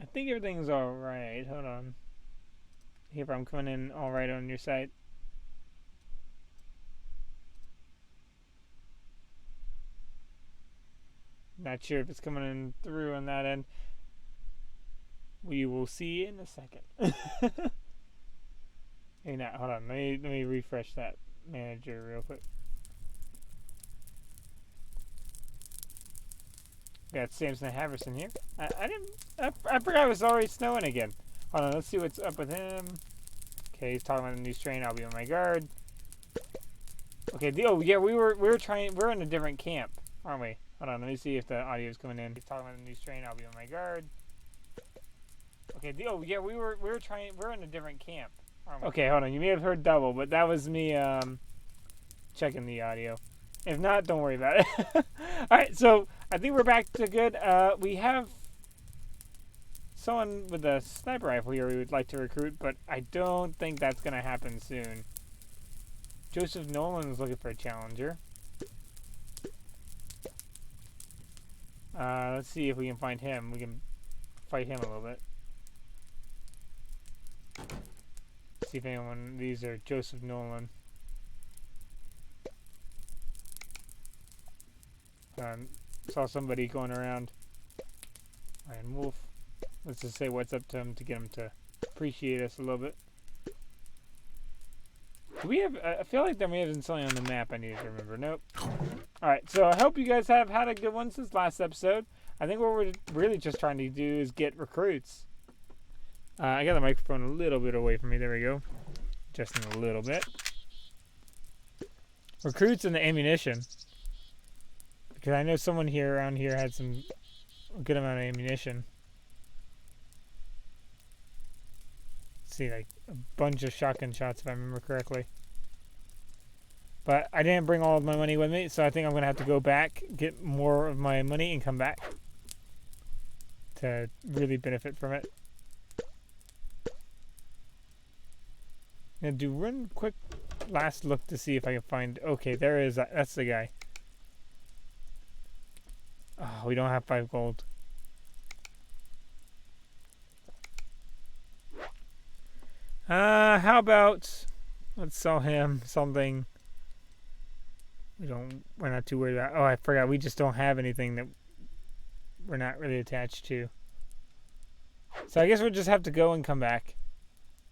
I think everything's alright. Hold on. Here, I'm coming in alright on your site. Not sure if it's coming in through on that end. We will see in a second. Hey, now, hold on. Let me refresh that manager real quick. Got Samson Haverson here. I forgot it was already snowing again. Hold on, let's see what's up with him. Okay, he's talking about the new strain. I'll be on my guard. Okay, oh yeah, we're in a different camp, aren't we? Hold on, let me see if the audio is coming in. He's talking about the new strain. I'll be on my guard. Okay, oh yeah, we're in a different camp, aren't we? Okay, hold on. You may have heard double, but that was me checking the audio. If not, don't worry about it. All right, so I think we're back to good. We have someone with a sniper rifle here we would like to recruit, but I don't think that's going to happen soon. Joseph Nolan's looking for a challenger. Let's see if we can find him. We can fight him a little bit. See if anyone. These are Joseph Nolan. Saw somebody going around. Ryan Wolf. Let's just say what's up to him to get him to appreciate us a little bit. Do we have? I feel like there may have been something on the map I need to remember. Nope. Alright, so I hope you guys have had a good one since last episode. I think what we're really just trying to do is get recruits. I got the microphone a little bit away from me. There we go. Just in a little bit. Recruits and the ammunition. Because I know someone here around here had some good amount of ammunition. Let's see, like a bunch of shotgun shots if I remember correctly. But I didn't bring all of my money with me, so I think I'm going to have to go back, get more of my money, and come back to really benefit from it. I'm going to do one quick last look to see if I can find... Okay, there is... That's the guy. Oh, we don't have 5 gold. How about... Let's sell him something... We're not too worried about... Oh, I forgot. We just don't have anything that we're not really attached to. So I guess we'll just have to go and come back.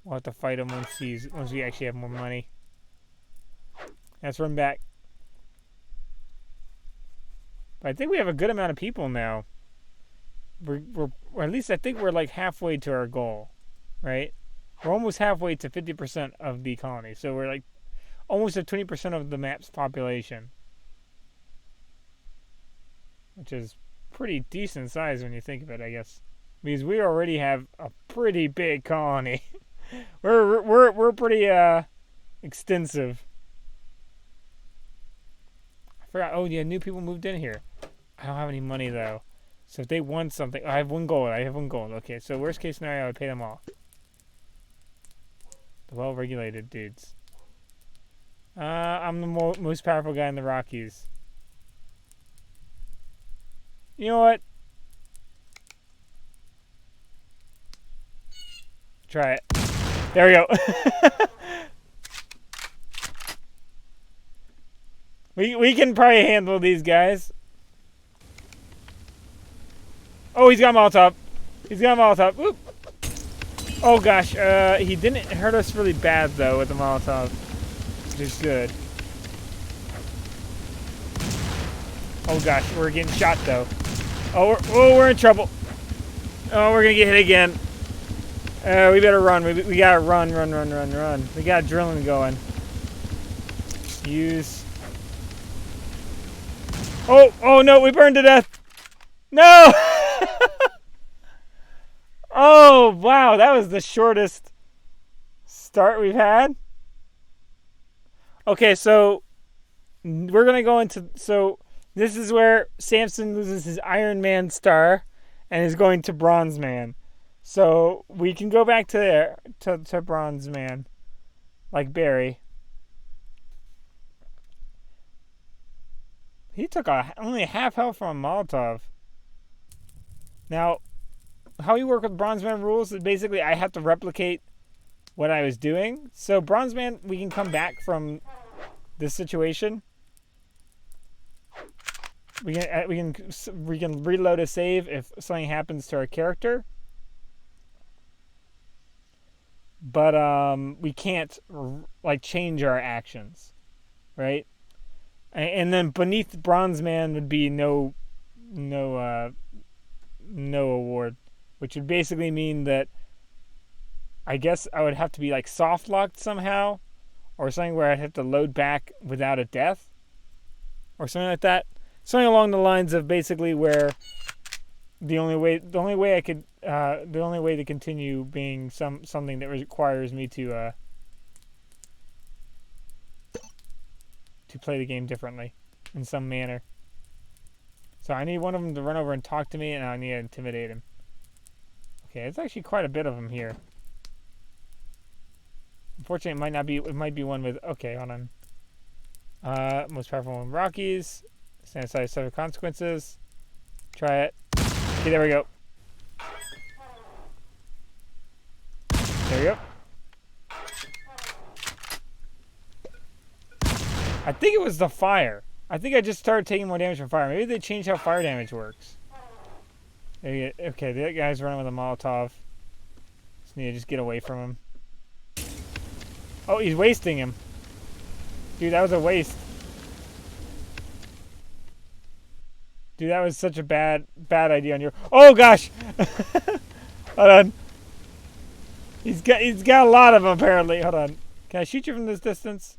We'll have to fight him once we actually have more money. Let's run back. But I think we have a good amount of people now. Or at least I think we're like halfway to our goal, right? We're almost halfway to 50% of the colony. So we're like almost at 20% of the map's population, which is pretty decent size when you think of it, I guess, because we already have a pretty big colony. we're pretty extensive. I forgot. Oh yeah, new people moved in here. I don't have any money though, so if they want something, I have 1 gold. Okay, so worst case scenario, I would pay them off. The well-regulated dudes. I'm the most powerful guy in the Rockies. You know what? Try it. There we go. we can probably handle these guys. Oh, he's got Molotov. Oop. Oh gosh, he didn't hurt us really bad though with the Molotov. Which is good. Oh gosh, we're getting shot though. Oh, we're in trouble. Oh, we're gonna get hit again. We better run. We gotta run. We got drilling going. Use. Oh no, we burned to death. No! Oh, wow, that was the shortest start we've had. Okay, so we're going to go into... So this is where Samson loses his Iron Man star and is going to Bronze Man. So we can go back to there, to Bronze Man, like Barry. He took only half health from a Molotov. Now, how you work with Bronze Man rules is basically I have to replicate what I was doing. So Bronze Man, we can come back from this situation. We can reload a save if something happens to our character. But we can't like change our actions, right? And then beneath Bronze Man would be no award, which would basically mean that I guess I would have to be like soft locked somehow, or something where I'd have to load back without a death, or something like that. Something along the lines of basically where the only way to continue being something that requires me to play the game differently in some manner. So I need one of them to run over and talk to me, and I need to intimidate him. Okay, it's actually quite a bit of them here. Unfortunately, it might not be. It might be one with. Okay, hold on. Most powerful in Rockies. Stand aside, suffer consequences. Try it. Okay, there we go. There we go. I think it was the fire. I think I just started taking more damage from fire. Maybe they changed how fire damage works. Okay, that guy's running with a Molotov. Just need to just get away from him. Oh, he's wasting him. Dude, that was a waste. Dude, that was such a bad idea on your... Oh, gosh! Hold on. He's got a lot of them, apparently. Hold on. Can I shoot you from this distance?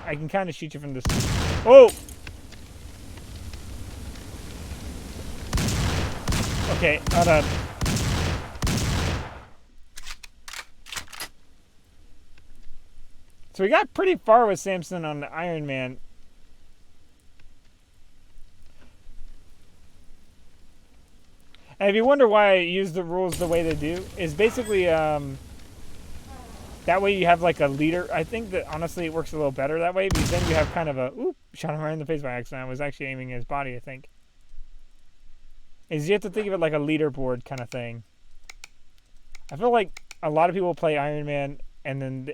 I can kind of shoot you from this distance. Oh! Okay, hold on. So we got pretty far with Samson on the Iron Man. And if you wonder why I use the rules the way they do, is basically that way you have like a leader. I think that honestly it works a little better that way, because then you have kind of a... Oop, shot him right in the face by accident. I was actually aiming at his body, I think. Is you have to think of it like a leaderboard kind of thing. I feel like a lot of people play Iron Man, and then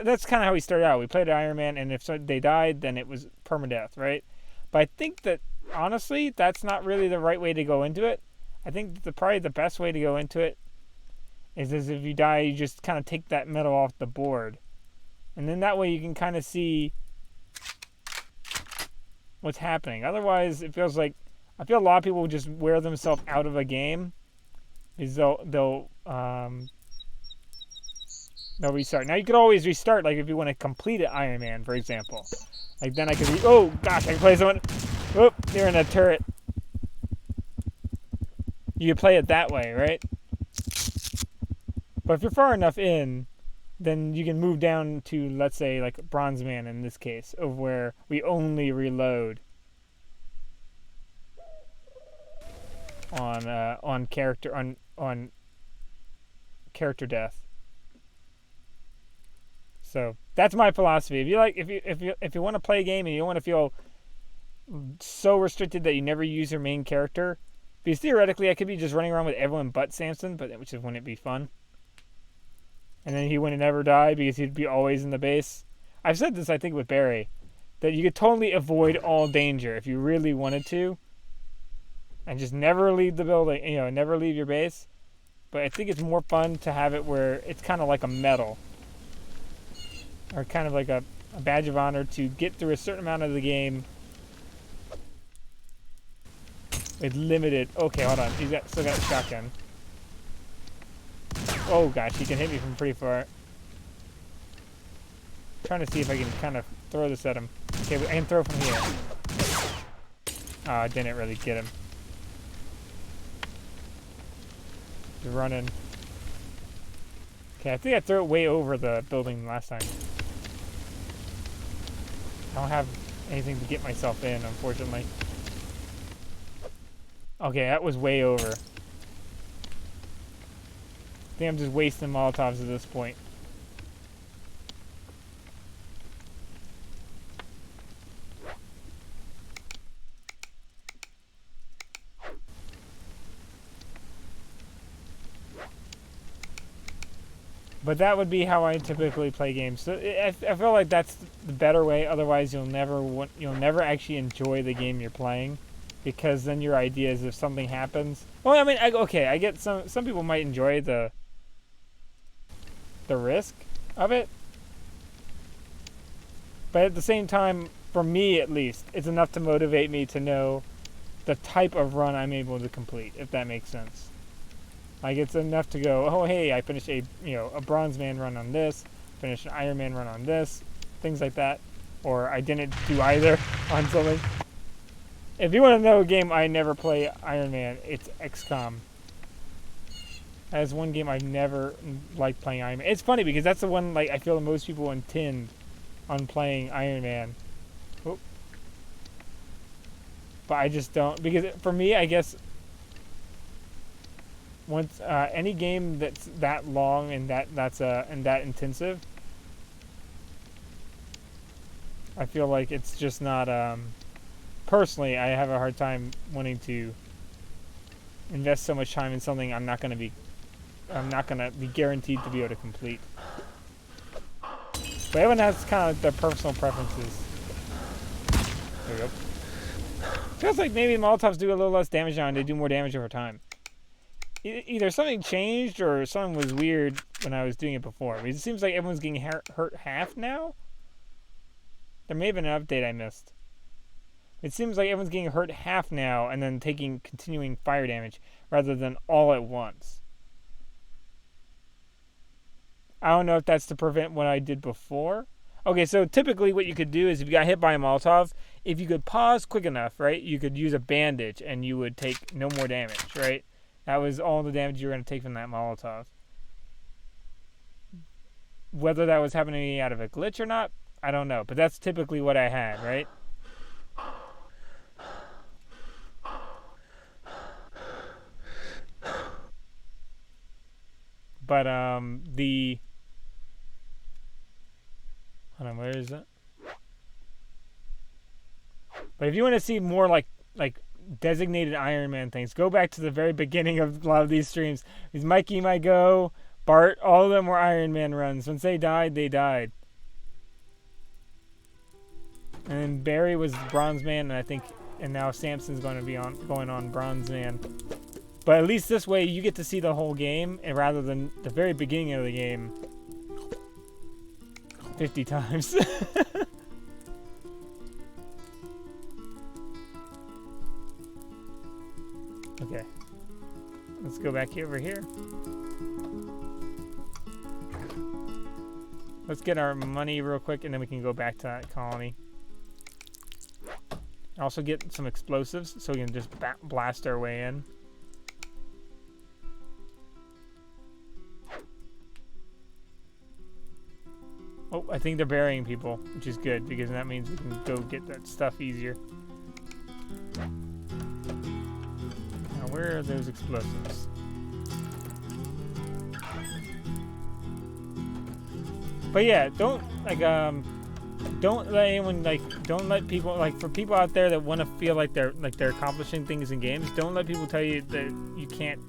that's kind of how we started out. We played Iron Man, and if they died, then it was permadeath, right? But I think that honestly, that's not really the right way to go into it. I think probably the best way to go into it is as if you die, you just kind of take that medal off the board, and then that way you can kind of see what's happening. Otherwise, it feels like I feel a lot of people will just wear themselves out of a game because they'll restart. Now you could always restart, like if you want to complete an Iron Man, for example. Like then I could oh gosh, I can play someone. Whoop, they're in a turret. You could play it that way, right? But if you're far enough in, then you can move down to, let's say, like Bronze Man in this case, of where we only reload on character death. So that's my philosophy. If you want to play a game and you don't want to feel so restricted that you never use your main character, because theoretically I could be just running around with everyone but Samson, but which wouldn't it be fun? And then he wouldn't ever die because he'd be always in the base. I've said this, I think, with Barry, that you could totally avoid all danger if you really wanted to, and just never leave the building, never leave your base. But I think it's more fun to have it where it's kind of like a medal, or kind of like a badge of honor to get through a certain amount of the game with limited... Okay, hold on. He's still got a shotgun. Oh gosh, he can hit me from pretty far. I'm trying to see if I can kind of throw this at him. Okay, I can throw from here. Oh, I didn't really get him. He's running. Okay, I think I threw it way over the building last time. I don't have anything to get myself in, unfortunately. Okay, that was way over. I think I'm just wasting Molotovs at this point. But that would be how I typically play games. So I feel like that's the better way. Otherwise, you'll never actually enjoy the game you're playing, because then your idea is if something happens. Well, I mean, okay, I get some people might enjoy the risk of it, but at the same time, for me at least, it's enough to motivate me to know the type of run I'm able to complete, if that makes sense. Like, it's enough to go, oh hey, I finished a Bronze Man run on this, finished an Iron Man run on this, things like that, or I didn't do either on something. If you want to know a game I never play Iron Man, it's XCOM. That is one game I've never liked playing Iron Man. It's funny because that's the one like I feel most people intend on playing Iron Man. Oop. But I just don't, because for me, I guess once any game that's that long and that's and that intensive, I feel like it's just not. Personally, I have a hard time wanting to invest so much time in something I'm not going to be guaranteed to be able to complete. But everyone has kind of their personal preferences. There we go. Feels like maybe Molotovs do a little less damage now and they do more damage over time. Either something changed or something was weird when I was doing it before. Because it seems like everyone's getting hurt half now. There may have been an update I missed. It seems like everyone's getting hurt half now and then taking continuing fire damage rather than all at once. I don't know if that's to prevent what I did before. Okay, so typically what you could do is if you got hit by a Molotov, if you could pause quick enough, right, you could use a bandage and you would take no more damage, right? That was all the damage you were going to take from that Molotov. Whether that was happening out of a glitch or not, I don't know. But that's typically what I had, right? But hold on, where is it? But if you want to see more like designated Iron Man things, go back to the very beginning of a lot of these streams. These Mikey, My Go, Bart, all of them were Iron Man runs. Once they died, they died. And then Barry was Bronze Man, and now Samson's going to be going on Bronze Man. But at least this way, you get to see the whole game, and rather than the very beginning of the game 50 times. Okay. Let's go back over here. Let's get our money real quick, and then we can go back to that colony. Also get some explosives, so we can just blast our way in. Oh, I think they're burying people, which is good, because that means we can go get that stuff easier. Now, where are those explosives? But yeah, don't let anyone don't let people for people out there that want to feel like they're accomplishing things in games. Don't let people tell you that you can't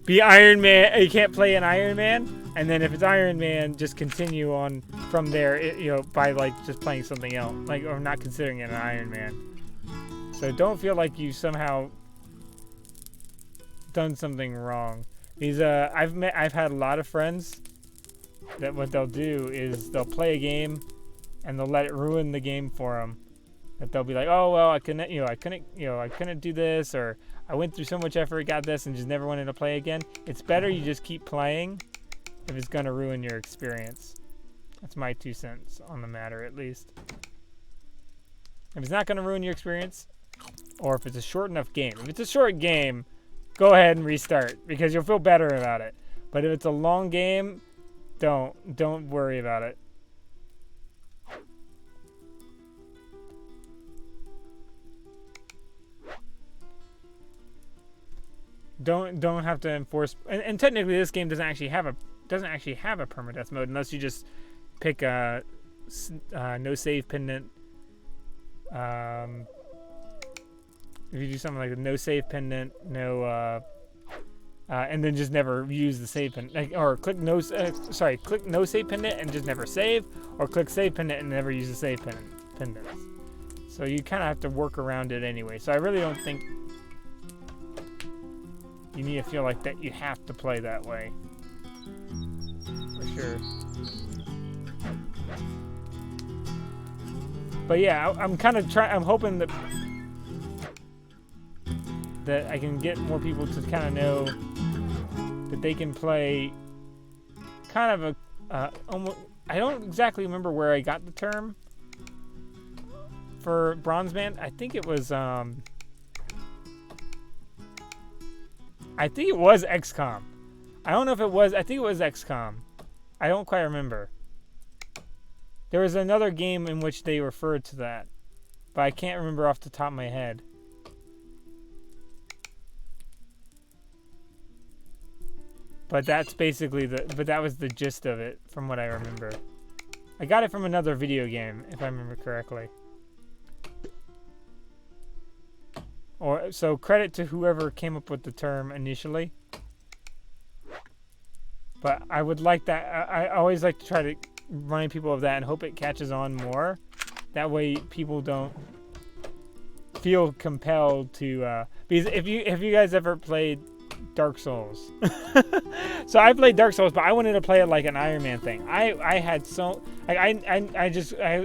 be Iron Man. You can't play an Iron Man, and then if it's Iron Man, just continue on from there. By just playing something else, or not considering it an Iron Man. So don't feel like you somehow done something wrong. I've had a lot of friends that what they'll do is they'll play a game and they'll let it ruin the game for them. That they'll be like, oh well, I couldn't do this, or I went through so much effort, got this, and just never wanted to play again. It's better you just keep playing if it's gonna ruin your experience. That's my 2 cents on the matter, at least. If it's not gonna ruin your experience, or if it's a short enough game. If it's a short game, go ahead and restart because you'll feel better about it. But if it's a long game, don't worry about it. Don't have to enforce, and technically this game doesn't actually have a permadeath mode unless you just pick a no save pendant. If you do something like a no save pendant, no and then just never use the save pendant, or click no save pendant and just never save, or click save pendant and never use the save pendants. So you kind of have to work around it anyway. So I really don't think you need to feel like that you have to play that way. For sure. But yeah, I'm kind of I'm hoping that I can get more people to kind of know that they can play kind of almost. I don't exactly remember where I got the term for Bronze Man. I think it was XCOM. I don't know if it was. I think it was XCOM. I don't quite remember. There was another game in which they referred to that, but I can't remember off the top of my head. But that's basically but that was the gist of it from what I remember. I got it from another video game, if I remember correctly. So credit to whoever came up with the term initially. But I would like that. I always like to try to remind people of that and hope it catches on more. That way people don't feel compelled to. Because if you guys ever played Dark Souls, so I played Dark Souls, but I wanted to play it like an Iron Man thing. I had so I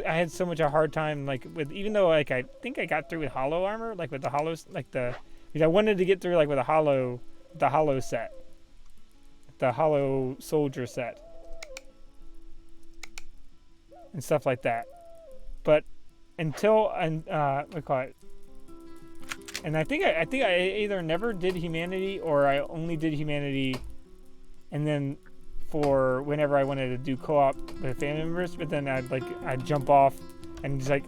had so much a hard time with, even though I think I got through with hollow armor, with the hollows, because I wanted to get through with the hollow set, the hollow soldier set, and stuff like that. But until we call it. And I think I either never did Humanity, or I only did Humanity, and then for whenever I wanted to do co-op with family members, but then I'd jump off and just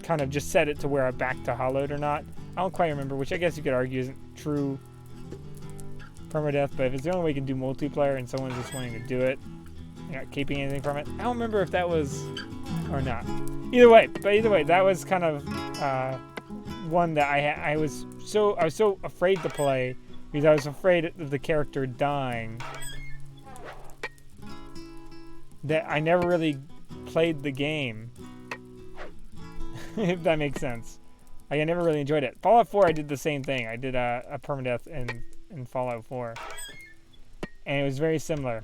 kind of just set it to where I back to hollowed or not. I don't quite remember, which I guess you could argue isn't true permadeath, but if it's the only way you can do multiplayer and someone's just wanting to do it, you're not keeping anything from it. I don't remember if that was or not. Either way, that was kind of one that I was so afraid to play because I was afraid of the character dying that I never really played the game. If that makes sense. I never really enjoyed it. Fallout 4, I did the same thing. I did a permadeath in Fallout 4, and it was very similar.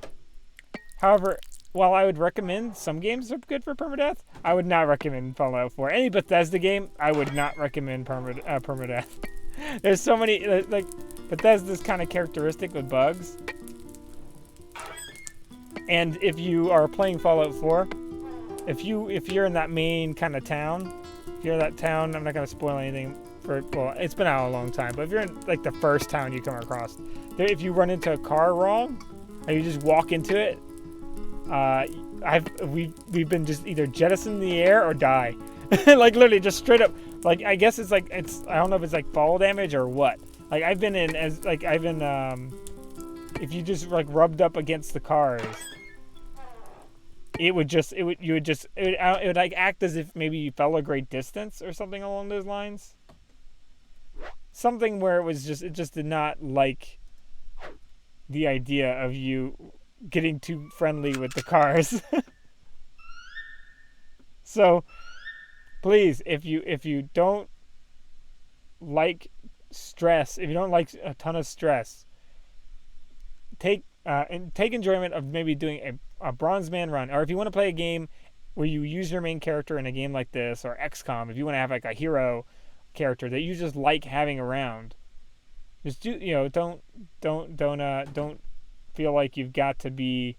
However, while I would recommend some games are good for permadeath, I would not recommend Fallout 4. Any Bethesda game, I would not recommend permadeath. There's so many, Bethesda's kind of characteristic with bugs. And if you are playing Fallout 4, if you're in that main kind of town, if you're in that town, I'm not going to spoil anything it's been out a long time, but if you're in the first town you come across, if you run into a car wrong, and you just walk into it, we've been just either jettisoned in the air or die. Literally just straight up. I guess it's I don't know if it's fall damage or what. If you just rubbed up against the cars, it would act as if maybe you fell a great distance or something along those lines. Something where it just did not like the idea of you getting too friendly with the cars. So please, if you don't like stress, if you don't like a ton of stress, take enjoyment of maybe doing a Bronze Man run, or if you want to play a game where you use your main character in a game like this, or XCOM, if you want to have a hero character that you just like having around, just don't feel like you've got to be.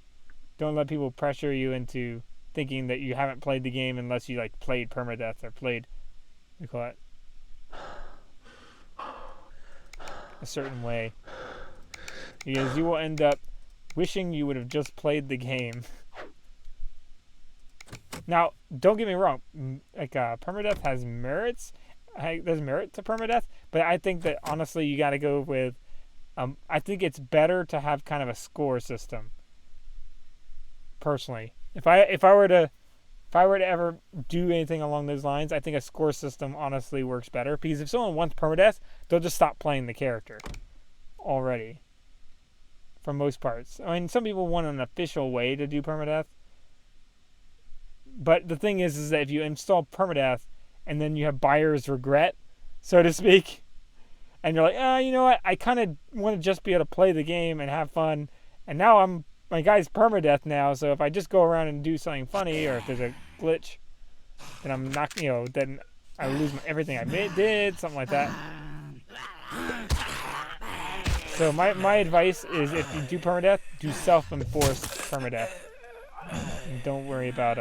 Don't let people pressure you into thinking that you haven't played the game unless you played permadeath or played, we call it, a certain way, because you will end up wishing you would have just played the game. Now, don't get me wrong, permadeath has merits. There's merit to permadeath, but I think that honestly you got to go with. I think it's better to have kind of a score system. Personally, if I were to ever do anything along those lines, I think a score system honestly works better, because if someone wants permadeath, they'll just stop playing the character already. for most parts. I mean, some people want an official way to do permadeath. But the thing is that if you install permadeath and then you have buyer's regret, so to speak, and you're like, you know what? I kind of want to just be able to play the game and have fun. And now my guy's permadeath now, so if I just go around and do something funny, or if there's a glitch, then I'm not, then I lose everything I did, something like that. So my advice is, if you do permadeath, do self-enforced permadeath. And don't worry about,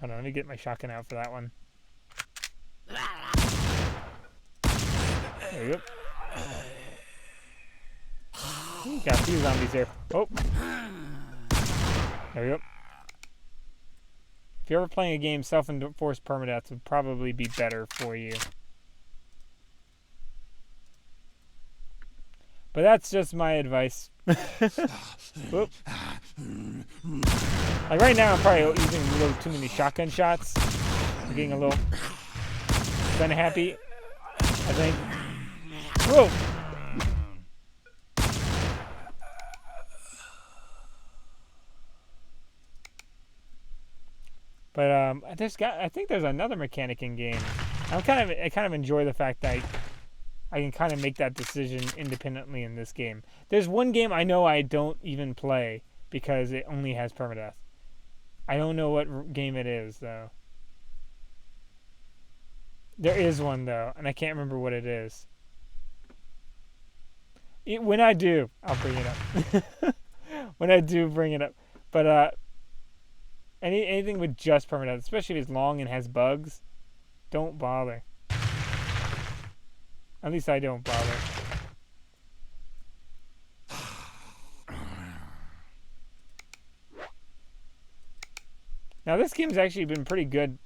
hold on, let me get my shotgun out for that one. There we go. Ooh, got a few zombies there. Oh. There we go. If you're ever playing a game, self-enforced permadeath would probably be better for you. But that's just my advice. Whoop. Like right now, I'm probably using a little too many shotgun shots. I'm getting a little gun happy, I think. Whoa! But I think there's another mechanic in game. I kind of enjoy the fact that I can kind of make that decision independently in this game. There's one game I know I don't even play because it only has permadeath. I don't know what game it is though. There is one though, and I can't remember what it is. When I do, I'll bring it up. When I do bring it up. But anything with just permadeath, especially if it's long and has bugs, don't bother. At least I don't bother. Now this game's actually been pretty good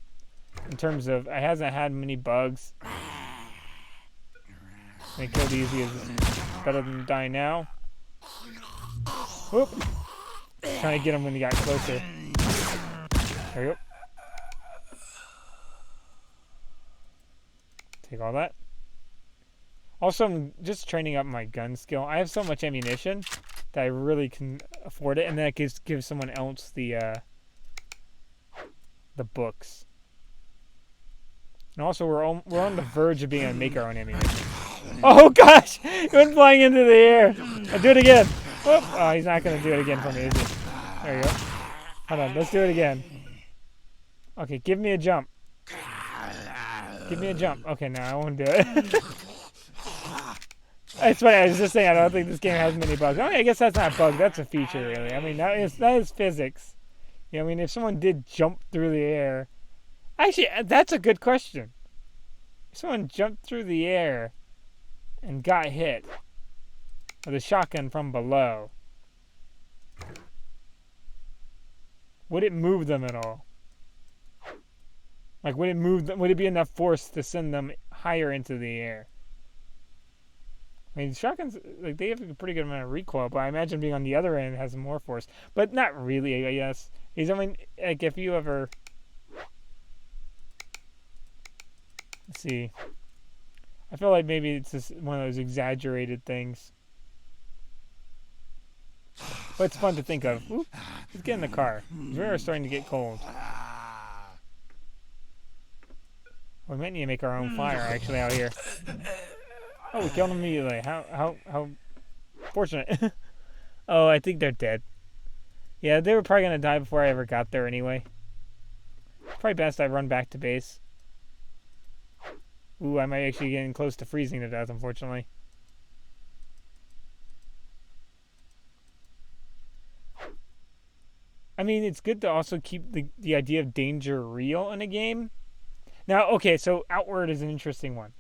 in terms of it hasn't had many bugs. They killed easy is better than die now. Whoop! Trying to get him when he got closer. There you go. Take all that. Also, I'm just training up my gun skill. I have so much ammunition that I really can afford it, and then I can give someone else the books. And also, we're on the verge of being able to make our own ammunition. Oh gosh! He went flying into the air. I'll do it again. Whoop. Oh, he's not gonna do it again for me, is he? There you go. Hold on. Let's do it again. Okay, give me a jump. Give me a jump. Okay, no, I won't do it. It's funny, I was just saying, I don't think this game has many bugs. I guess that's not a bug, that's a feature, really. I mean, that is physics. I mean, if someone did jump through the air... Actually, that's a good question. If someone jumped through the air and got hit with a shotgun from below, would it move them at all? Like, would it move them? Would it be enough force to send them higher into the air? I mean, shotguns, like, they have a pretty good amount of recoil, but I imagine being on the other end has more force. But not really, I guess. I mean, like, if you ever... Let's see. I feel like maybe it's just one of those exaggerated things. But it's fun to think of. Oop, let's get in the car. We are starting to get cold. We might need to make our own fire, actually, out here. Oh, we killed them immediately. How fortunate. Oh, I think they're dead. Yeah, they were probably going to die before I ever got there anyway. Probably best I run back to base. Ooh, I might actually get close to freezing to death, unfortunately. I mean, it's good to also keep the idea of danger real in a game. Now, okay, so Outward is an interesting one.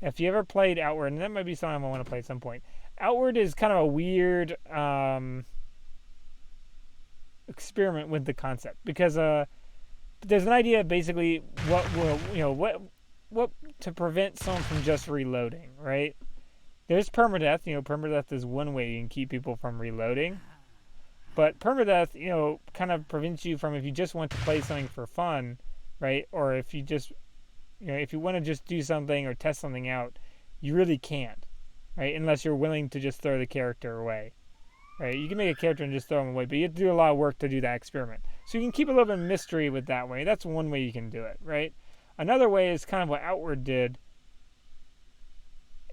If you ever played Outward, and that might be something I want to play at some point. Outward is kind of a weird experiment with the concept, because there's an idea of basically what to prevent someone from just reloading, right? There's permadeath. Permadeath is one way you can keep people from reloading. But permadeath, kind of prevents you from, if you just want to play something for fun, right? Or if you just, if you want to just do something or test something out, you really can't, right? Unless you're willing to just throw the character away. right? You can make a character and just throw them away, but you have to do a lot of work to do that experiment. So you can keep a little bit of mystery with that way. That's one way you can do it, right? Another way is kind of what Outward did.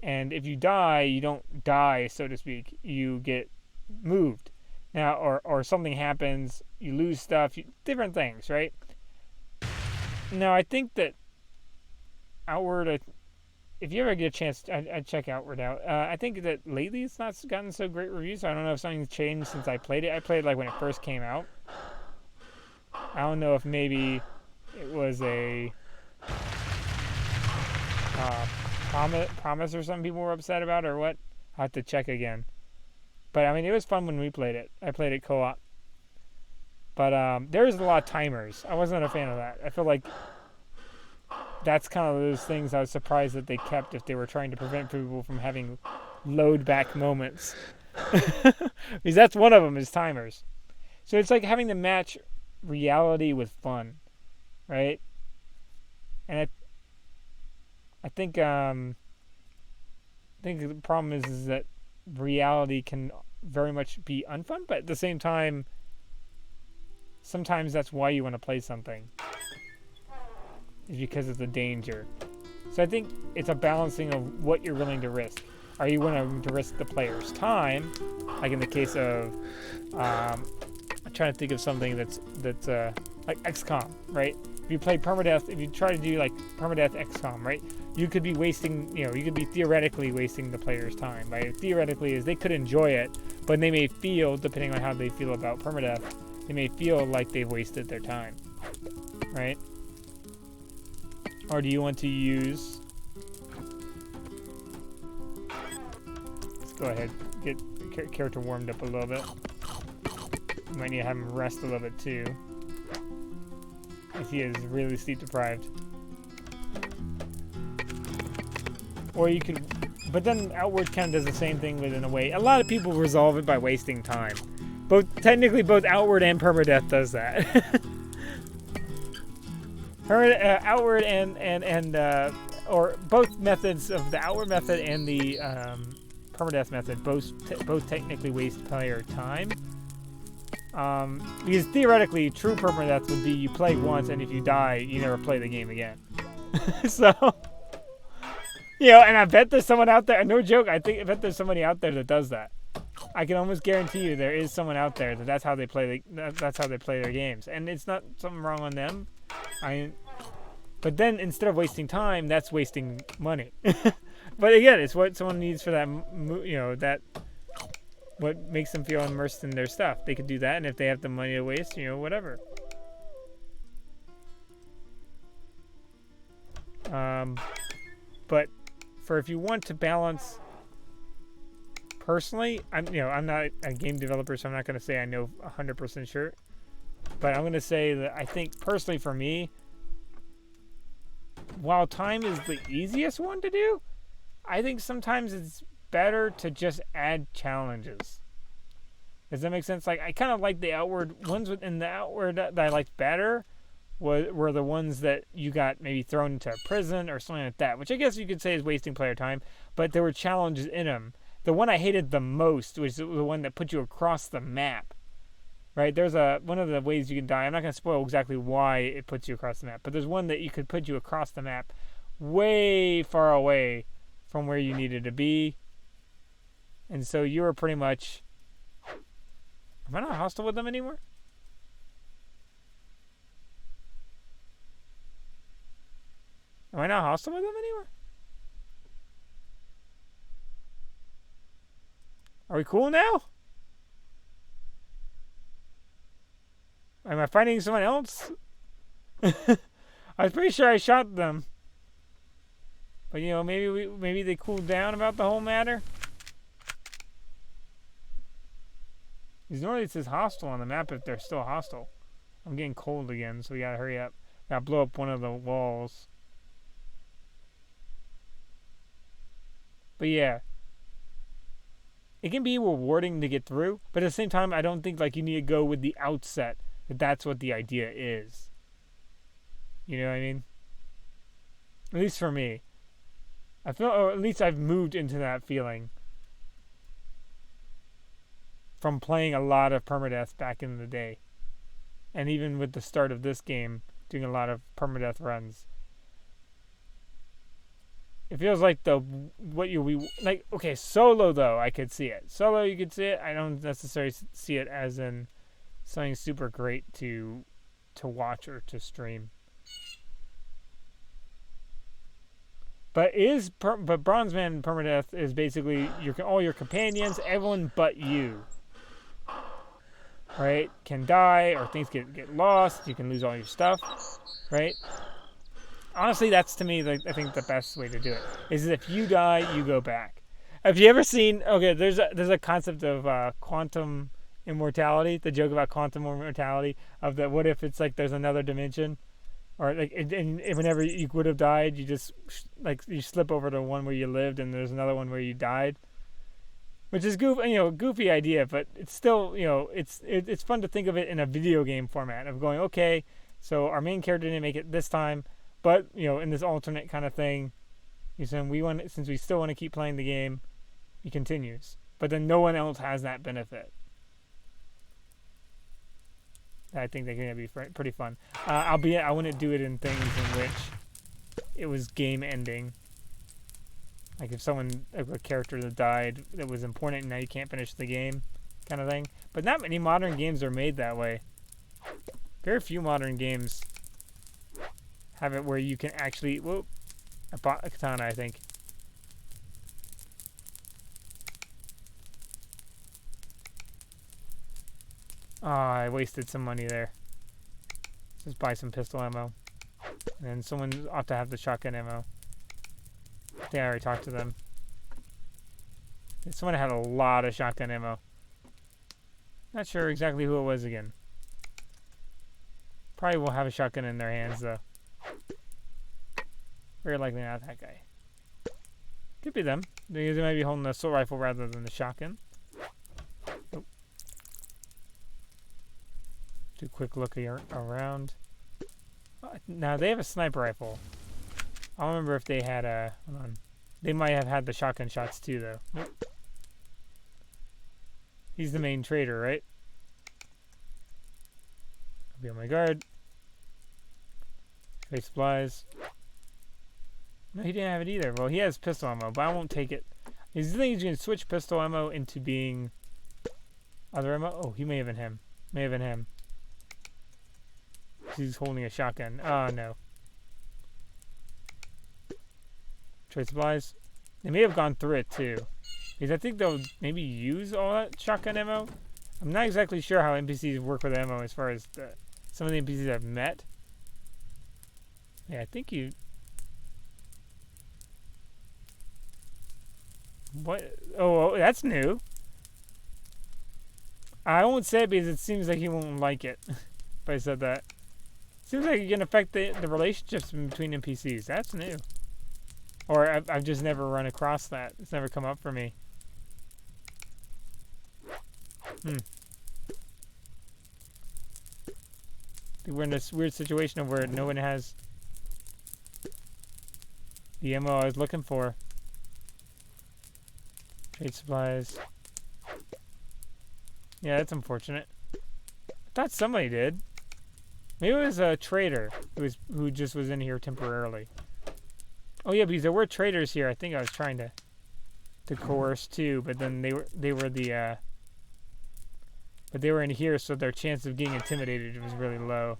And if you die, you don't die, so to speak. You get moved. Now, or something happens, you lose stuff, different things, right? Now, I think that Outward, if you ever get a chance, I'd check Outward out. I think that lately it's not gotten so great reviews. So I don't know if something's changed since I played it. I played like when it first came out. I don't know if maybe it was a promise or something people were upset about or what. I'll have to check again. But I mean, it was fun when we played it. I played it co-op. But there's a lot of timers. I wasn't a fan of that. I feel like that's kind of those things I was surprised that they kept if they were trying to prevent people from having load back moments. Because that's one of them is timers. So it's like having to match reality with fun, right? And I think the problem is that reality can very much be unfun, but at the same time, sometimes that's why you want to play something, is because of the danger. So I think it's a balancing of what you're willing to risk. Are you willing to risk the player's time, like in the case of I'm trying to think of something that's like XCOM, right? If you play permadeath, if you try to do like permadeath XCOM, right? You could be wasting, you could be theoretically wasting the player's time. Right? Theoretically is they could enjoy it, but they may feel, depending on how they feel about permadeath, they may feel like they've wasted their time, right? Or do you want to use... Let's go ahead, get the character warmed up a little bit. You might need to have him rest a little bit too, as he is really sleep deprived. Or you could, but then Outward kind of does the same thing, but in a way, a lot of people resolve it by wasting time. Technically, both Outward and permadeath does that. Outward or both methods of the Outward method and the permadeath method both technically waste player time. Because theoretically, true permadeath would be you play once, and if you die, you never play the game again. So, and I bet there's someone out there. No joke. I bet there's somebody out there that does that. I can almost guarantee you there is someone out there that's how they play. That's how they play their games, and it's not something wrong on them. But then instead of wasting time, that's wasting money. But again, it's what someone needs for that. That what makes them feel immersed in their stuff. They could do that, and if they have the money to waste, whatever. But for if you want to balance, personally, I'm not a game developer, so I'm not going to say I know 100% sure. But I'm going to say that I think personally for me, while time is the easiest one to do, I think sometimes it's better to just add challenges. Does that make sense? Like, I kind of like the Outward ones within the Outward that I liked better were the ones that you got maybe thrown into a prison or something like that, which I guess you could say is wasting player time, but there were challenges in them. The one I hated the most was the one that put you across the map. Right? There's one of the ways you can die. I'm not going to spoil exactly why it puts you across the map, but there's one that you could put you across the map way far away from where you needed to be. And so you were pretty much... Am I not hostile with them anymore? Am I not hostile with them anymore? Are we cool now? Am I fighting someone else? I was pretty sure I shot them. But maybe they cooled down about the whole matter. Because normally it says hostile on the map if they're still hostile. I'm getting cold again, so we gotta hurry up. Gotta blow up one of the walls. But yeah. It can be rewarding to get through, but at the same time, I don't think like you need to go with the outset that that's what the idea is. You know what I mean? At least for me. Or at least I've moved into that feeling. from playing a lot of permadeath back in the day, and even with the start of this game, doing a lot of permadeath runs. It feels like okay, solo though I could see it. Solo you could see it. I don't necessarily see it as in something super great to watch or to stream. But Bronze Man permadeath is basically all your companions, everyone but you, right? Can die or things get lost. You can lose all your stuff, right? Honestly, that's to me, I think the best way to do it is if you die, you go back. Have you ever seen? Okay, there's a concept of quantum immortality. The joke about quantum immortality of that. What if it's like there's another dimension, or like and whenever you would have died, you just you slip over to one where you lived, and there's another one where you died. Which is goofy idea, but it's still it's fun to think of it in a video game format of going, okay, so our main character didn't make it this time. But in this alternate kind of thing, since we still want to keep playing the game, he continues. But then no one else has that benefit. I think they're gonna be pretty fun. I wouldn't do it in things in which it was game ending. Like if a character that died that was important and now you can't finish the game, kind of thing. But not many modern games are made that way. Very few modern games have it where you can actually... Whoop. I bought a katana, I think. Oh, I wasted some money there. Just buy some pistol ammo. And then someone ought to have the shotgun ammo. I think I already talked to them. Someone had a lot of shotgun ammo. Not sure exactly who it was again. Probably will have a shotgun in their hands, though. Very likely not that guy. Could be them. They might be holding the assault rifle rather than the shotgun. Oh. Do a quick look around. Now they have a sniper rifle. I don't remember if they had a... Hold on. They might have had the shotgun shots too, though. Nope. He's the main trader, right? I'll be on my guard. Trade supplies. No, he didn't have it either. Well, he has pistol ammo, but I won't take it. He's thinking he's going to switch pistol ammo into being other ammo. Oh, he may have been him. May have been him. He's holding a shotgun. Oh, no. Trade supplies. They may have gone through it, too. Because I think they'll maybe use all that shotgun ammo. I'm not exactly sure how NPCs work with ammo as far as some of the NPCs I've met. Yeah, I think you... What? Oh, that's new. I won't say it because it seems like he won't like it. If I said that. Seems like it can affect the relationships between NPCs. That's new. Or I've just never run across that. It's never come up for me. I think we're in this weird situation where no one has the ammo I was looking for. Trade supplies. Yeah, that's unfortunate. I thought somebody did. Maybe it was a trader who just was in here temporarily. Oh yeah, because there were traders here. I think I was trying to coerce too, but then they were in here, so their chance of getting intimidated was really low.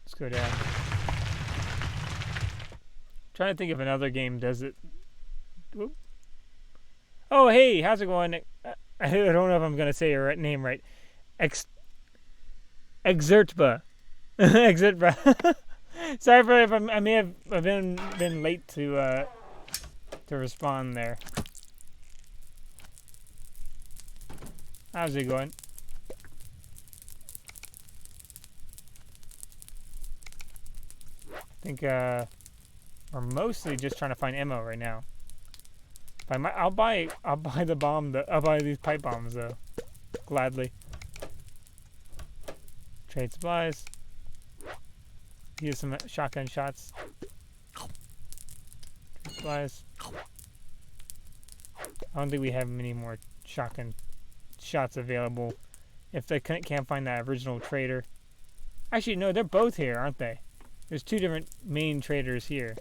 Let's go down. Trying to think if another game does it. Whoop. Oh, hey, how's it going? I don't know if I'm gonna say your name right. Exertba. Exertba. Sorry for if I may have been late to respond there. How's it going? I think we're mostly just trying to find ammo right now. I'll buy the bomb. I'll buy these pipe bombs though, gladly. Trade supplies. Use some shotgun shots. Trade supplies. I don't think we have many more shotgun shots available. If they can't find that original trader. Actually, no, they're both here, aren't they? There's two different main traders here.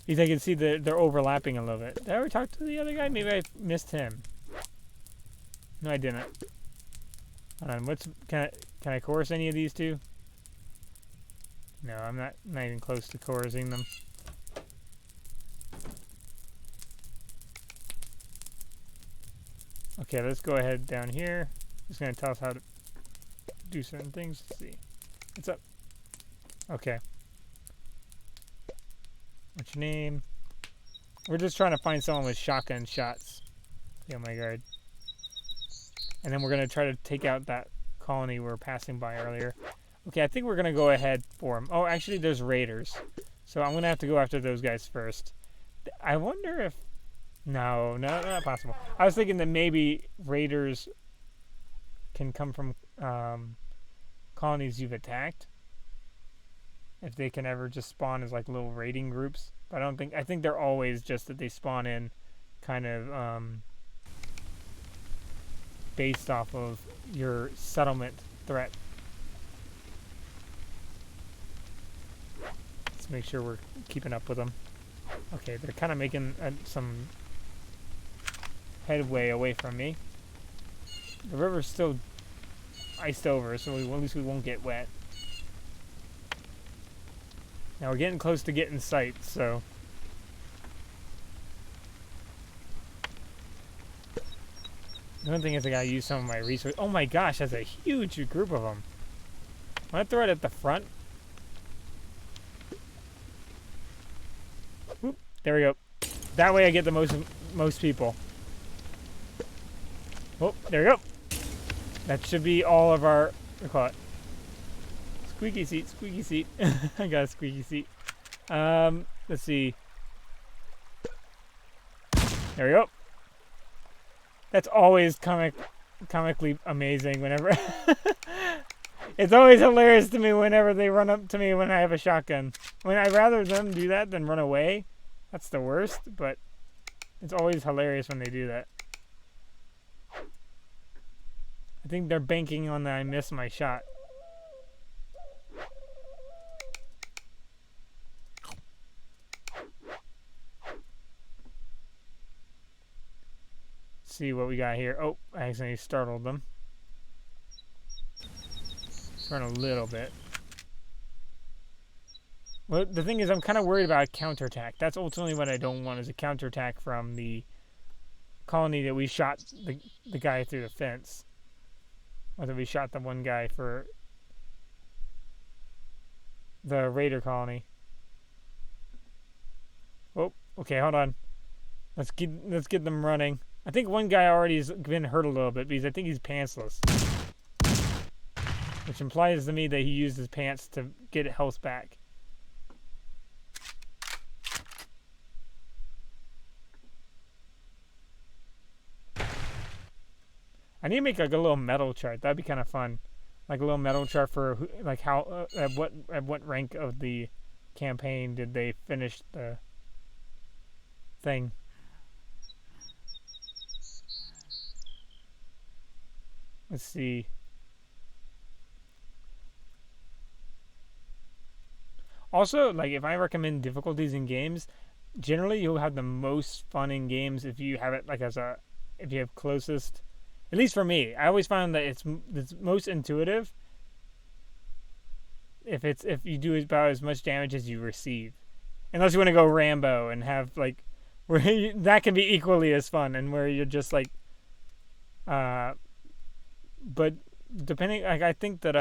Because I can see that they're overlapping a little bit. Did I ever talk to the other guy? Maybe I missed him. No, I didn't. Hold on, can I coerce any of these two? No, I'm not even close to coercing them. Okay, let's go ahead down here. It's going to tell us how to do certain things. Let's see. What's up? Okay. What's your name? We're just trying to find someone with shotgun shots. Be on my guard. And then we're going to try to take out that colony we were passing by earlier. Okay, I think we're going to go ahead for them. Oh, actually, there's raiders. So I'm going to have to go after those guys first. I wonder if... No, not possible. I was thinking that maybe raiders can come from colonies you've attacked. If they can ever just spawn as like little raiding groups. But I think they're always just that they spawn in kind of based off of your settlement threat. Let's make sure we're keeping up with them. Okay, they're kind of making some headway away from me. The river's still iced over, so at least we won't get wet. Now we're getting close to getting sight, so... The only thing is I gotta use some of my resources. Oh my gosh, that's a huge group of them. I'm gonna throw it at the front. Whoop, there we go. That way I get the most people. Oh, there we go. That should be all of our... What do you call it? Squeaky seat, squeaky seat. I got a squeaky seat. Let's see. There we go. That's always comically amazing whenever... It's always hilarious to me whenever they run up to me when I have a shotgun. I'd rather them do that than run away. That's the worst, but it's always hilarious when they do that. I think they're banking on that I miss my shot. See what we got here. Oh, I accidentally startled them. Run a little bit. Well, the thing is, I'm kind of worried about a counterattack. That's ultimately what I don't want, is a counterattack from the colony that we shot the guy through the fence. Or that we shot the one guy for the raider colony. Oh, okay, hold on. Let's get them running. I think one guy already has been hurt a little bit because I think he's pantsless. Which implies to me that he used his pants to get health back. I need to make like a little medal chart. That'd be kind of fun. Like a little medal chart for like how at what rank of the campaign did they finish the thing. Let's see. Also, like if I recommend difficulties in games, generally you'll have the most fun in games if you have it like if you have closest. At least for me, I always found that it's most intuitive if you do about as much damage as you receive, unless you want to go Rambo and have like where that can be equally as fun and where you're just like, but depending, like I think that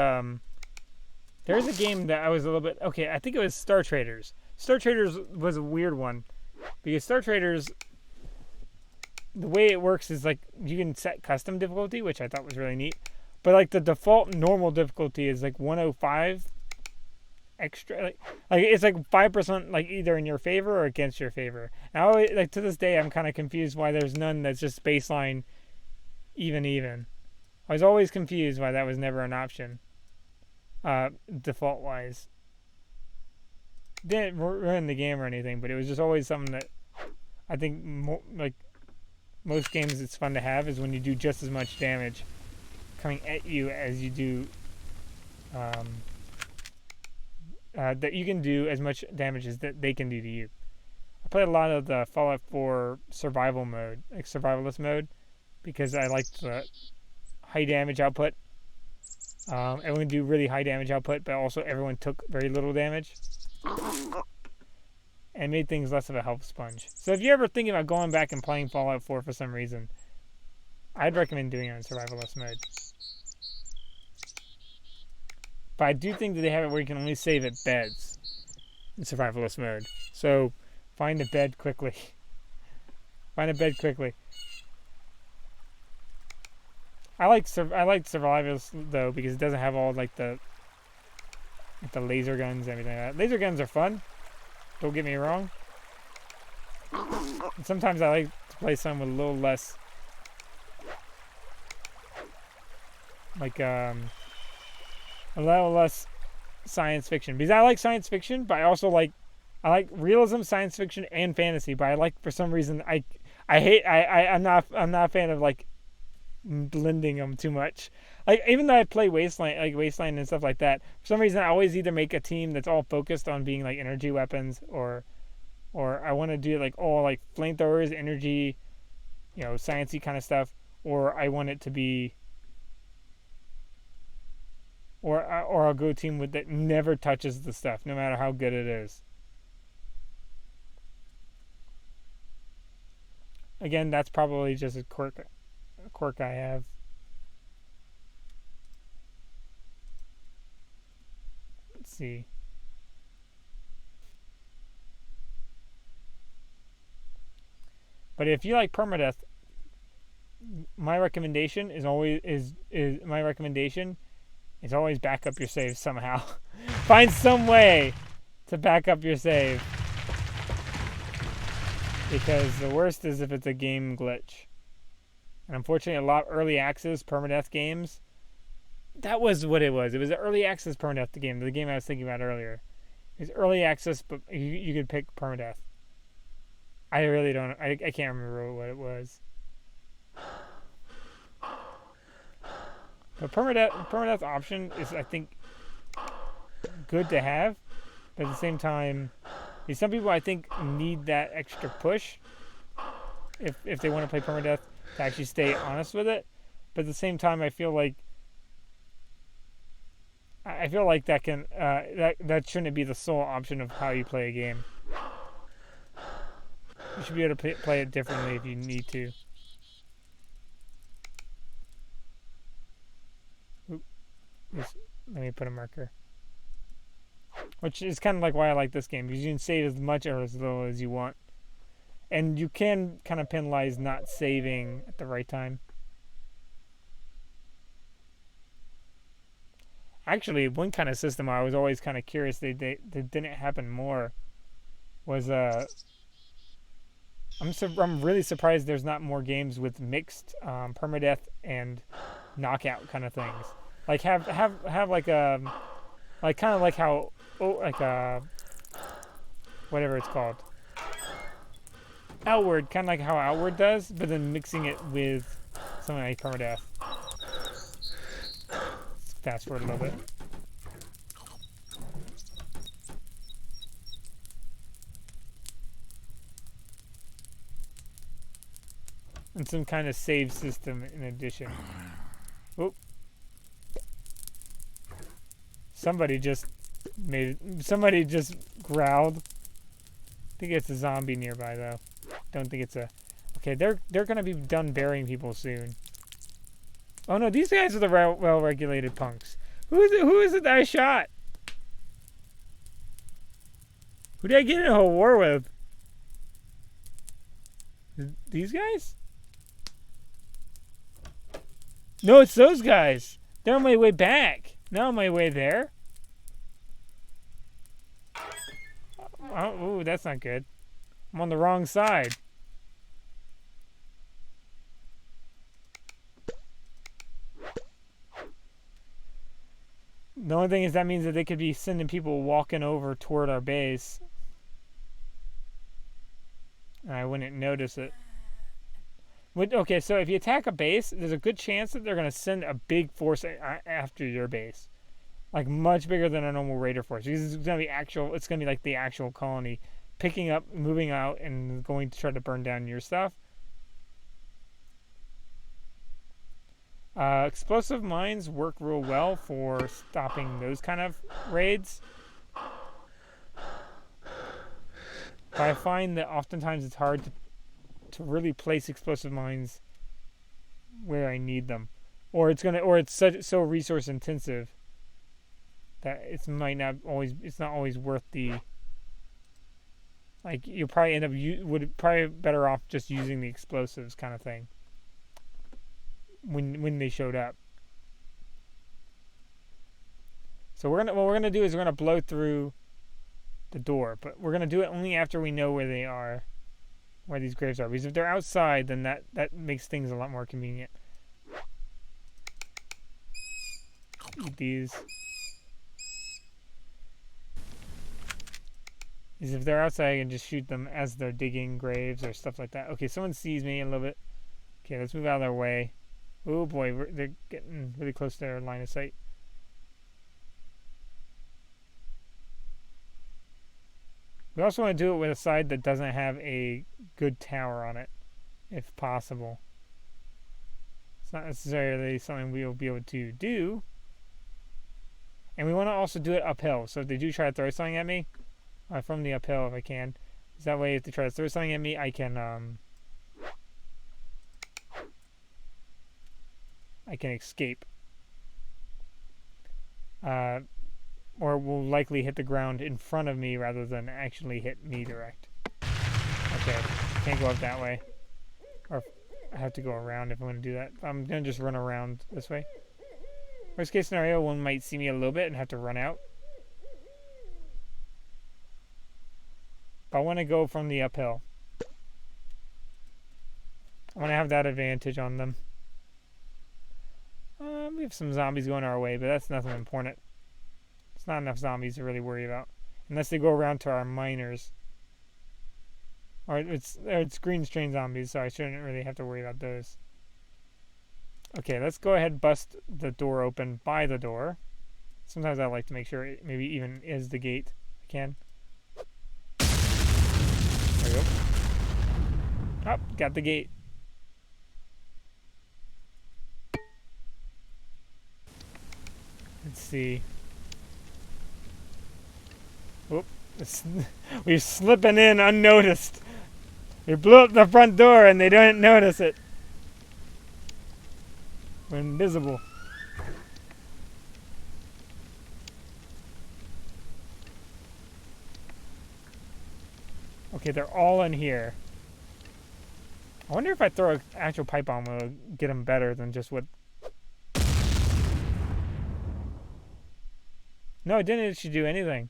there's a game that I was a little bit okay. I think it was Star Traders. Star Traders was a weird one because Star Traders, the way it works is like you can set custom difficulty, which I thought was really neat. But like the default normal difficulty is like 105 extra. Like it's like 5% like either in your favor or against your favor. And I always, like to this day, I'm kind of confused why there's none that's just baseline even. I was always confused why that was never an option. Default wise. Didn't ruin the game or anything, but it was just always something that I think like most games it's fun to have is when you do just as much damage coming at you as you do that you can do as much damage as that they can do to you. I played a lot of the Fallout 4 survival mode, like survivalist mode, because I liked the high damage output. Everyone do really high damage output, but also everyone took very little damage. And made things less of a health sponge. So if you're ever thinking about going back and playing Fallout 4 for some reason, I'd recommend doing it in survivalist mode. But I do think that they have it where you can only save at beds in survivalist mode. So find a bed quickly. Find a bed quickly. I like survivalist though because it doesn't have all like the laser guns and everything like that. Laser guns are fun. Don't get me wrong. And sometimes I like to play some with a little less like a little less science fiction because I like science fiction, but I also like realism, science fiction, and fantasy. But I like for some reason I'm not a fan of like blending them too much. Like even though I play Wasteland and stuff like that, for some reason I always either make a team that's all focused on being like energy weapons, or I want to do like all like flamethrowers, energy, sciencey kind of stuff, or I want it to be. Or I'll go team with that never touches the stuff, no matter how good it is. Again, that's probably just a quirk I have. Let's see. But if you like permadeath, my recommendation is always back up your save somehow. Find some way to back up your save. Because the worst is if it's a game glitch. And unfortunately, a lot of early access permadeath games, that was what it was. It was an early access permadeath game, the game I was thinking about earlier. It was early access, but you could pick permadeath. I really don't, I can't remember what it was. But permadeath option is, I think, good to have, but at the same time, some people I think need that extra push if they want to play permadeath to actually stay honest with it. But at the same time, I feel like that can that shouldn't be the sole option of how you play a game. You should be able to play it differently if you need to. Let me put a marker. Which is kind of like why I like this game, because you can save as much or as little as you want. And you can kind of penalize not saving at the right time. Actually, one kind of system I was always kind of curious that didn't happen more was I'm really surprised there's not more games with mixed permadeath and knockout kind of things. Like have like a like kind of like how whatever it's called, Outward, kind of like how Outward does, but then mixing it with something like permadeath. Let's fast forward a little bit. And some kind of save system in addition. Oop. Somebody just growled. I think it's a zombie nearby though. Don't think it's a. Okay, they're gonna be done burying people soon. Oh no, these guys are the well-regulated punks. Who is it that I shot? Who did I get in a war with? These guys? No, it's those guys. They're on my way back. Not on my way there. Oh, ooh, that's not good. I'm on the wrong side. The only thing is that means that they could be sending people walking over toward our base. and I wouldn't notice it. Okay, so if you attack a base, there's a good chance that they're going to send a big force after your base. Like, much bigger than a normal raider force. Because it's going to be it's going to be like the actual colony picking up, moving out, and going to try to burn down your stuff. Explosive mines work real well for stopping those kind of raids. But I find that oftentimes it's hard to really place explosive mines where I need them, or it's so resource intensive that it's not always worth the. Like, you probably would probably better off just using the explosives kind of thing when they showed up. So what we're gonna do is we're gonna blow through the door, but we're gonna do it only after we know where they are, where these graves are. Because if they're outside, then that makes things a lot more convenient. Eat these. Because if they're outside, I can just shoot them as they're digging graves or stuff like that. Okay, someone sees me a little bit. Okay, let's move out of their way. Oh boy, they're getting really close to their line of sight. We also want to do it with a side that doesn't have a good tower on it, if possible. It's not necessarily something we will be able to do. And we want to also do it uphill. So if they do try to throw something at me, from the uphill if I can. Because that way if they try to throw something at me, I can escape. Or will likely hit the ground in front of me rather than actually hit me direct. Okay, can't go up that way. Or I have to go around if I want to do that. I'm going to just run around this way. Worst case scenario, one might see me a little bit and have to run out. But I want to go from the uphill. I want to have that advantage on them. We have some zombies going our way, but that's nothing important. It's not enough zombies to really worry about. Unless they go around to our miners. Or it's green strain zombies, so I shouldn't really have to worry about those. Okay, let's go ahead and bust the door open by the door. Sometimes I like to make sure it maybe even is the gate. I can. There we go. Oh, got the gate. Let's see. Whoop. We're slipping in unnoticed. We blew up the front door and they didn't notice it. We're invisible. Okay, they're all in here. I wonder if I throw an actual pipe bomb will get them better than just what... No, it didn't actually do anything.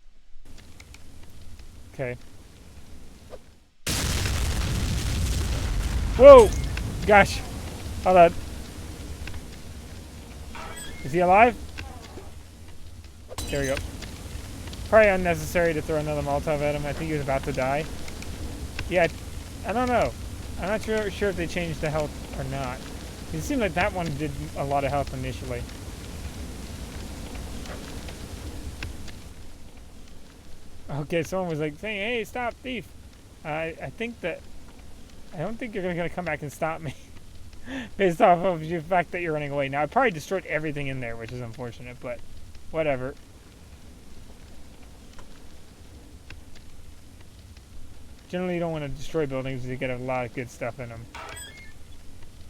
Okay. Whoa! Gosh. Hold on. Is he alive? There we go. Probably unnecessary to throw another Molotov at him. I think he was about to die. Yeah, I don't know. I'm not sure if they changed the health or not. It seemed like that one did a lot of health initially. Okay, someone was like saying, "Hey, stop, thief!" I think that I don't think you're gonna come back and stop me, based off of the fact that you're running away. Now I probably destroyed everything in there, which is unfortunate, but whatever. Generally, you don't want to destroy buildings because you get a lot of good stuff in them.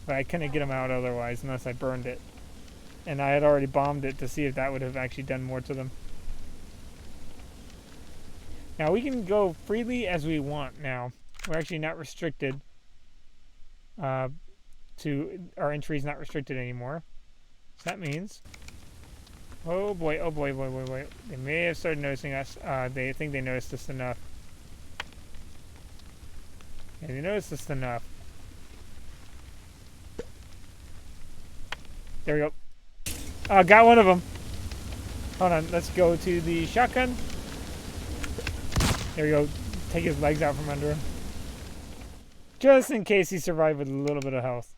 But I couldn't get them out otherwise, unless I burned it, and I had already bombed it to see if that would have actually done more to them. Now we can go freely as we want now. We're actually not restricted our entry is not restricted anymore. So that means... Oh boy, oh boy, boy, boy, boy. They may have started noticing us. They think they noticed us enough. Yeah, they noticed us enough. There we go. Got one of them. Hold on, let's go to the shotgun. There we go. Take his legs out from under him. Just in case he survived with a little bit of health.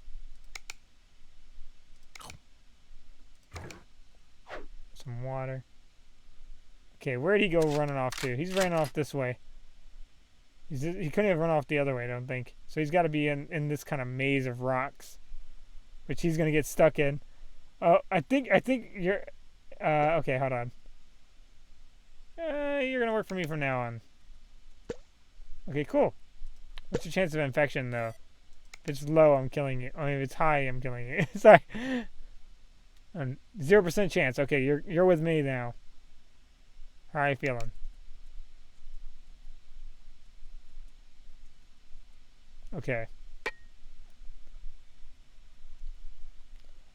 Some water. Okay, where'd he go running off to? He's running off this way. He couldn't have run off the other way, I don't think. So he's got to be in this kind of maze of rocks, which he's going to get stuck in. Oh, I think you're... okay, hold on. You're going to work for me from now on. Okay, cool. What's your chance of infection, though? If it's low, I'm killing you. I mean, if it's high, I'm killing you. Sorry. 0% chance. Okay, you're with me now. How are you feeling? Okay.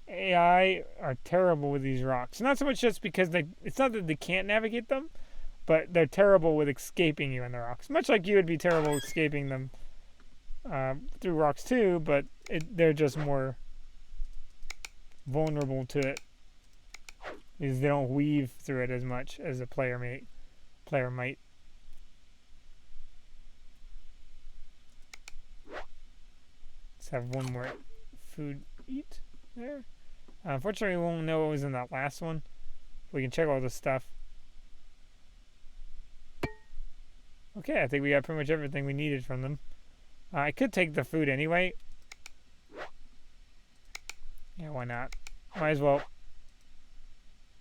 AI are terrible with these rocks. Not so much just because it's not that they can't navigate them, but they're terrible with escaping you in the rocks. Much like you would be terrible escaping them through rocks too, but they're just more vulnerable to it. Because they don't weave through it as much as a player might. Let's have one more food eat there. Unfortunately, we won't know what was in that last one. We can check all this stuff. Okay, I think we got pretty much everything we needed from them. I could take the food anyway. Yeah, why not? Might as well.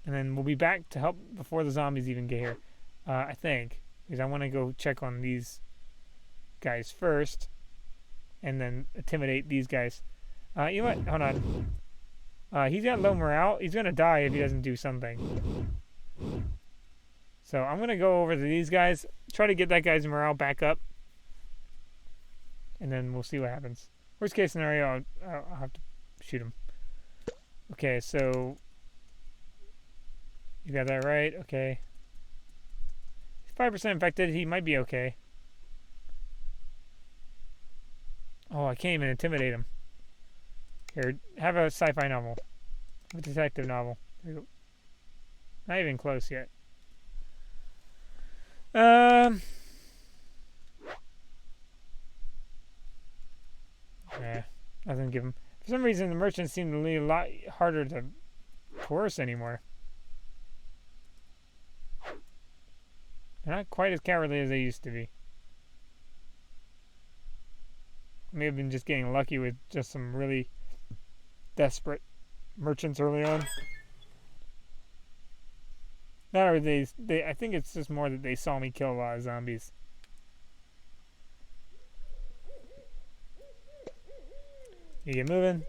And then we'll be back to help before the zombies even get here. I think. Because I want to go check on these guys first. And then intimidate these guys. You know what? Hold on. He's got low morale. He's going to die if he doesn't do something. So I'm going to go over to these guys. Try to get that guy's morale back up. And then we'll see what happens. Worst case scenario, I'll have to shoot him. Okay, so... You got that right? Okay. He's 5% infected. He might be okay. Oh, I can't even intimidate him. Here, have a sci-fi novel. A detective novel. There you go. Not even close yet. Yeah, nothing to give him. For some reason, the merchants seem to be a lot harder to coerce anymore. They're not quite as cowardly as they used to be. I may have been just getting lucky with just some really desperate merchants early on. Not are they I think it's just more that they saw me kill a lot of zombies. You get moving.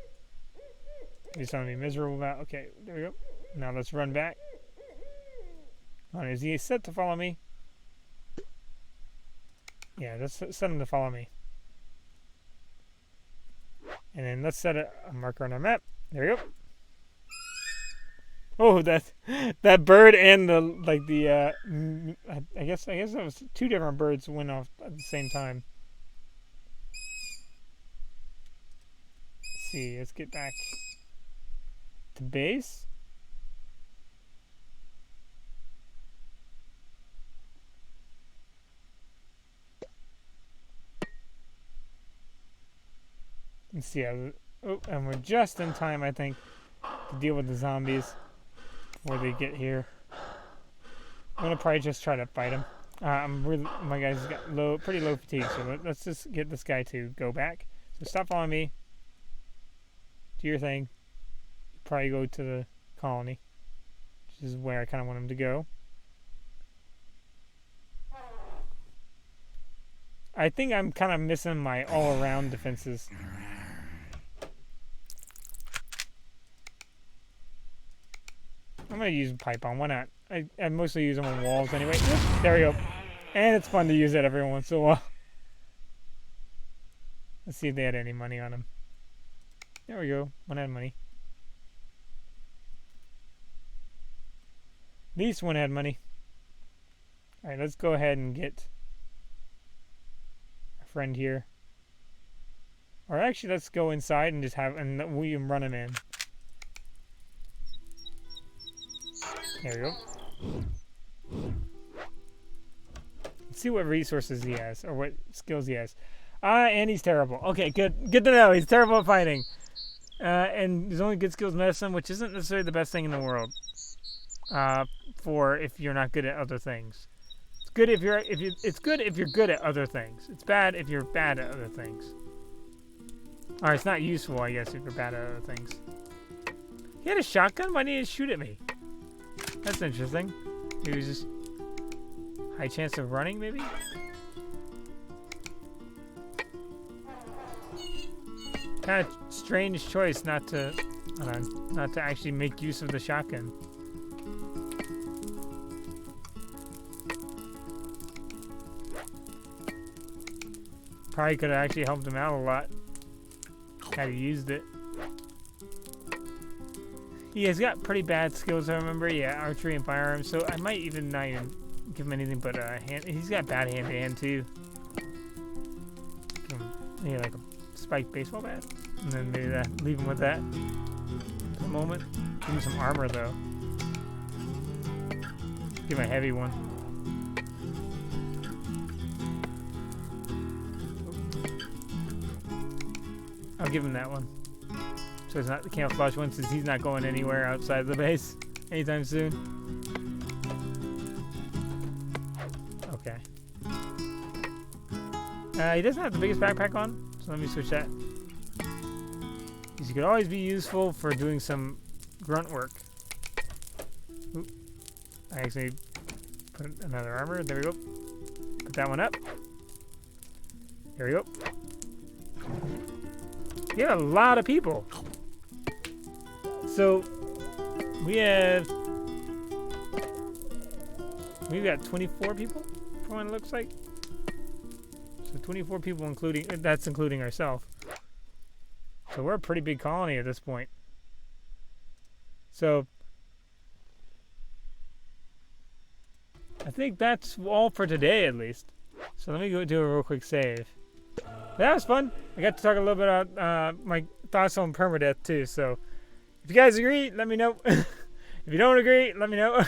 You something to be miserable about. Okay, there we go. Now let's run back. Is he set to follow me? Yeah, let's set him to follow me. And then let's set a marker on our map. There we go. Oh, that bird and I guess that was two different birds went off at the same time. Let's see. Let's get back to base. Let's see. And we're just in time, I think, to deal with the zombies before they get here. I'm gonna probably just try to fight them. My guy's got pretty low fatigue, so let's just get this guy to go back. So stop following me. Do your thing. Probably go to the colony, which is where I kind of want him to go. I think I'm kind of missing my all-around defenses. I'm going to use pipe bomb. Why not? I mostly use them on walls anyway. There we go. And it's fun to use it every once in a while. Let's see if they had any money on them. There we go. One had money. At least one had money. Alright, let's go ahead and get our friend here. Or actually, let's go inside and just we can run him in. There we go. Let's see what resources he has, or what skills he has. And he's terrible. Okay, good. Good to know. He's terrible at fighting. And his only good skill is medicine, which isn't necessarily the best thing in the world. For if you're not good at other things. It's good if you're it's good if you're good at other things. It's bad if you're bad at other things. Or it's not useful, I guess, if you're bad at other things. He had a shotgun? Why didn't he shoot at me? That's interesting. He was just high chance of running, maybe? Kind of strange choice not to actually make use of the shotgun. Probably could have actually helped him out a lot had he used it. He has got pretty bad skills, I remember. Yeah, archery and firearms. So I might even not even give him anything but a hand. He's got bad hand-to-hand too. Yeah, like a spiked baseball bat, and then maybe that. Leave him with that for the moment. Give him some armor though. Give him a heavy one. I'll give him that one. So it's not the camouflage one, since he's not going anywhere outside of the base anytime soon. Okay. He doesn't have the biggest backpack on, so let me switch that. Because he could always be useful for doing some grunt work. Oop. I actually put another armor. There we go. Put that one up. There we go. We have a lot of people. So we've got 24 people for what it looks like. So 24 people, that's including ourselves. So we're a pretty big colony at this point. So I think that's all for today, at least. So let me go do a real quick save. That was fun. I got to talk a little bit about my thoughts on permadeath too. So if you guys agree, let me know. If you don't agree, let me know.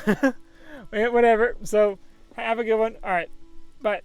Whatever. So have a good one. All right. Bye.